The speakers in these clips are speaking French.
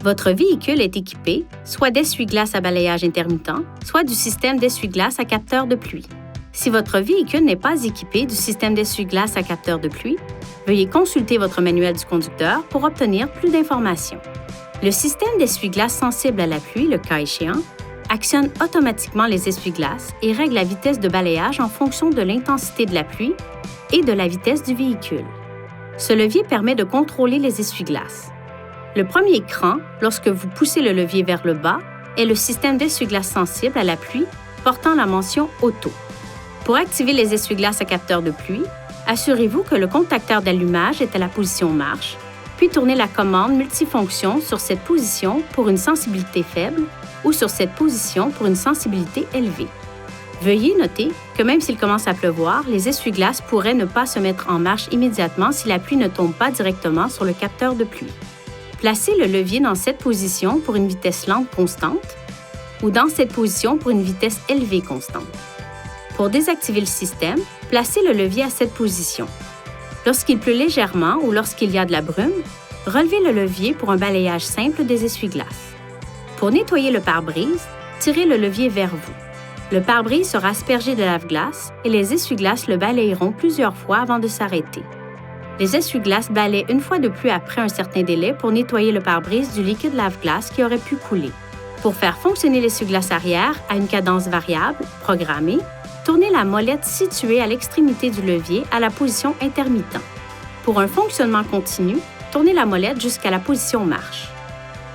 Votre véhicule est équipé soit d'essuie-glace à balayage intermittent, soit du système d'essuie-glace à capteur de pluie. Si votre véhicule n'est pas équipé du système d'essuie-glace à capteur de pluie, veuillez consulter votre manuel du conducteur pour obtenir plus d'informations. Le système d'essuie-glace sensible à la pluie, le cas échéant, actionne automatiquement les essuie-glaces et règle la vitesse de balayage en fonction de l'intensité de la pluie et de la vitesse du véhicule. Ce levier permet de contrôler les essuie-glaces. Le premier écran, lorsque vous poussez le levier vers le bas, est le système d'essuie-glace sensible à la pluie portant la mention « Auto ». Pour activer les essuie-glaces à capteur de pluie, assurez-vous que le contacteur d'allumage est à la position marche, puis tournez la commande multifonction sur cette position pour une sensibilité faible ou sur cette position pour une sensibilité élevée. Veuillez noter que même s'il commence à pleuvoir, les essuie-glaces pourraient ne pas se mettre en marche immédiatement si la pluie ne tombe pas directement sur le capteur de pluie. Placez le levier dans cette position pour une vitesse lente constante ou dans cette position pour une vitesse élevée constante. Pour désactiver le système, placez le levier à cette position. Lorsqu'il pleut légèrement ou lorsqu'il y a de la brume, relevez le levier pour un balayage simple des essuie-glaces. Pour nettoyer le pare-brise, tirez le levier vers vous. Le pare-brise sera aspergé de lave-glace et les essuie-glaces le balayeront plusieurs fois avant de s'arrêter. Les essuie-glaces balaient une fois de plus après un certain délai pour nettoyer le pare-brise du liquide lave-glace qui aurait pu couler. Pour faire fonctionner l'essuie-glace arrière à une cadence variable, programmée, tournez la molette située à l'extrémité du levier à la position intermittent. Pour un fonctionnement continu, tournez la molette jusqu'à la position marche.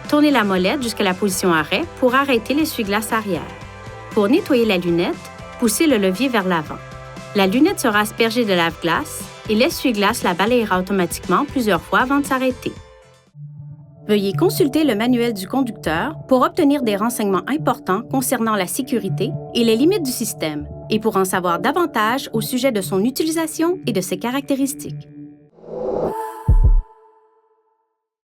Tournez la molette jusqu'à la position arrêt pour arrêter l'essuie-glace arrière. Pour nettoyer la lunette, poussez le levier vers l'avant. La lunette sera aspergée de lave-glace et l'essuie-glace la balayera automatiquement plusieurs fois avant de s'arrêter. Veuillez consulter le manuel du conducteur pour obtenir des renseignements importants concernant la sécurité et les limites du système et pour en savoir davantage au sujet de son utilisation et de ses caractéristiques.